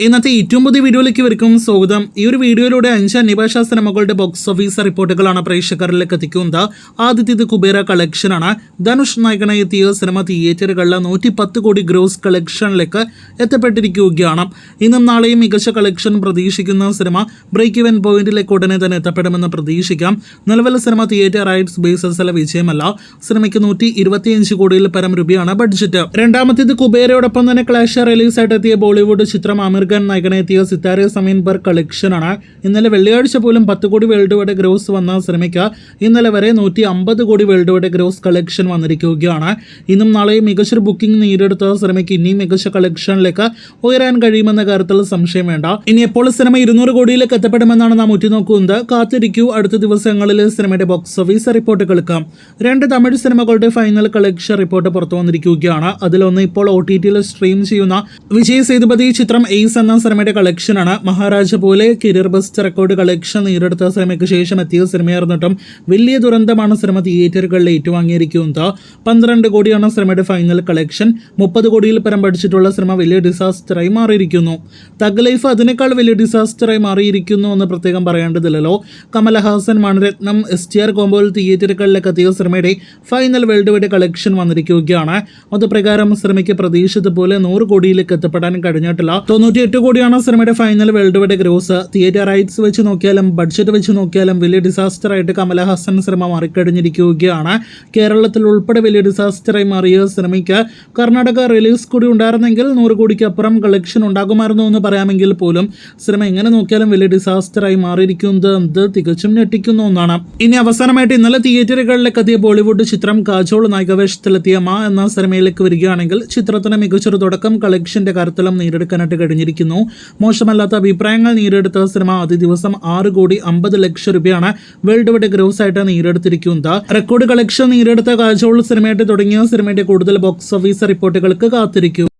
ഇന്നത്തെ ഏറ്റവും പുതിയ വീഡിയോയിലേക്ക് വരിക്കും സ്വാഗതം. ഈ ഒരു വീഡിയോയിലൂടെ 5 അന്യഭാഷാ സിനിമകളുടെ ബോക്സ് ഓഫീസ് റിപ്പോർട്ടുകളാണ് പ്രേക്ഷകരിലേക്ക് എത്തിക്കുന്നത്. ആദ്യത്തേത് കുബേര കളക്ഷനാണ്. ധനുഷ് നായകനായി എത്തിയ സിനിമ തിയേറ്ററുകളിൽ 110 കോടി ഗ്രോസ് കളക്ഷനിലേക്ക് എത്തപ്പെട്ടിരിക്കുകയാണ്. ഇന്നും നാളെയും മികച്ച കളക്ഷൻ പ്രതീക്ഷിക്കുന്ന സിനിമ ബ്രേക്ക് ഇവൻ പോയിന്റിലേക്ക് ഉടനെ തന്നെ എത്തപ്പെടുമെന്ന് പ്രതീക്ഷിക്കാം. നിലവിലെ സിനിമ തിയേറ്റർ റൈറ്റ്സ് ബേസിസിലെ വിജയമല്ല. സിനിമയ്ക്ക് 125 കോടിയിൽ പരം രൂപയാണ് ബഡ്ജറ്റ്. രണ്ടാമത്തേത് കുബേരയോടൊപ്പം തന്നെ ക്ലാഷ് റിലീസായിട്ട് എത്തിയ ബോളിവുഡ് ചിത്രം അമീർ ഖാൻ നായകനെ എത്തിയ സിത്താര സമീൻ ബർ കളക്ഷനാണ്. ഇന്നലെ വെള്ളിയാഴ്ച പോലും 10 കോടി വേൾഡ് വൈഡ് ഗ്രോസ് വന്ന സിനിമയ്ക്ക് ഇന്നലെ വരെ 150 കോടി വേൾഡ് വൈഡ് ഗ്രോസ് കളക്ഷൻ വന്നിരിക്കുകയാണ്. ഇന്നും നാളെയും മികച്ചൊരു ബുക്കിംഗ് നേടിയെടുത്ത സിനിമയ്ക്ക് ഇനിയും മികച്ച കളക്ഷനിലേക്ക് ഉയരാൻ കഴിയുമെന്ന കാര്യത്തിൽ സംശയം വേണ്ട. ഇനി എപ്പോൾ സിനിമ 200 കോടിയിലേക്ക് എത്തപ്പെടുമെന്നാണ് നാം ഉറ്റുനോക്കുന്നത്. കാത്തിരിക്കൂ. അടുത്ത ദിവസങ്ങളിൽ സിനിമയുടെ ബോക്സ് ഓഫീസ് റിപ്പോർട്ട് കേൾക്കാം. 2 തമിഴ് സിനിമകളുടെ ഫൈനൽ കളക്ഷൻ റിപ്പോർട്ട് പുറത്തു വന്നിരിക്കുകയാണ്. അതിലൊന്ന് ഇപ്പോൾ OTT-ൽ സ്ട്രീം ചെയ്യുന്ന വിജയ് സേതുപതി ചിത്രം എയ്സ് എന്ന സിനിമയുടെ കളക്ഷനാണ്. മഹാരാജ പോലെ കരിയർ ബെസ്റ്റ് റെക്കോർഡ് കളക്ഷൻ നേടിയെടുത്ത സിനിമയ്ക്ക് ശേഷം എത്തിയ സിനിമയായിരുന്നിട്ടും വലിയ ദുരന്തമാണ് സിനിമ തിയേറ്ററുകളിൽ ഏറ്റുവാങ്ങിയിരിക്കുന്നത്. 12 കോടിയാണ് സിനിമയുടെ ഫൈനൽ കളക്ഷൻ. 30 കോടിയിൽ പരം പഠിച്ചിട്ടുള്ള സിനിമ വലിയ ഡിസാസ്റ്ററായി മാറിയിരിക്കുന്നു. തഗ് ലൈഫ് അതിനേക്കാൾ വലിയ ഡിസാസ്റ്ററായി മാറിയിരിക്കുന്നു എന്ന് പ്രത്യേകം പറയേണ്ടതില്ലല്ലോ. കമലഹാസൻ, മണിരത്നം, STR കോമ്പോയിൽ തിയേറ്ററുകളിലേക്ക് എത്തിയ സിനിമയുടെ ഫൈനൽ വേൾഡ് വൈഡ് കളക്ഷൻ വന്നിരിക്കുകയാണ്. അതുപ്രകാരം സിനിമയ്ക്ക് പ്രതീക്ഷിച്ചതുപോലെ 100 കോടിയിലേക്ക് എത്തപ്പെടാൻ കഴിഞ്ഞിട്ടില്ല. 98 കോടിയാണ് സിനിമയുടെ final world wide gross. Theatre rights വെച്ച് നോക്കിയാലും ബഡ്ജറ്റ് വെച്ച് നോക്കിയാലും വലിയ ഡിസാസ്റ്റർ ആയിട്ട് കമലഹാസൻ സിനിമ മാറിക്കഴിഞ്ഞിരിക്കുകയാണ്. കേരളത്തിൽ ഉൾപ്പെടെ വലിയ ഡിസാസ്റ്ററായി മാറിയ സിനിമയ്ക്ക് കർണാടക റിലീസ് കൂടി ഉണ്ടായിരുന്നെങ്കിൽ 100 കോടിക്ക് അപ്പുറം കളക്ഷൻ ഉണ്ടാകുമായിരുന്നു എന്ന് പറയാമെങ്കിൽ പോലും സിനിമ എങ്ങനെ നോക്കിയാലും വലിയ ഡിസാസ്റ്ററായി മാറിയിരിക്കുന്നത് തികച്ചും ഞെട്ടിക്കുന്ന ഒന്നാണ്. ഇനി അവസാനമായിട്ട് ഇന്നലെ തിയേറ്ററുകളിലേക്ക് എത്തിയ ബോളിവുഡ് ചിത്രം കാജോൾ നായികവേഷത്തിലെത്തിയ മാ എന്ന സിനിമയിലേക്ക് വരികയാണെങ്കിൽ ചിത്രത്തിന് മികച്ചൊരു തുടക്കം കളക്ഷന്റെ കാര്യത്തിലും നേടിയെടുക്കാനായിട്ട് കഴിഞ്ഞിരിക്കുന്നു. മോശമല്ലാത്ത അഭിപ്രായങ്ങൾ നേടിയെടുത്ത സിനിമ ആദ്യ ദിവസം 6 കോടി 50 ലക്ഷം രൂപയാണ് വേൾഡ് വൈഡ് ഗ്രോസ് ആയിട്ട് നേടിയെടുത്തിരിക്കുന്നത്. റെക്കോർഡ് കളക്ഷൻ നേടിയെടുത്ത കാജോൾ സിനിമയായിട്ട് തുടങ്ങിയ സിനിമയുടെ കൂടുതൽ ബോക്സ് ഓഫീസ് റിപ്പോർട്ടുകൾക്ക് കാത്തിരിക്കും.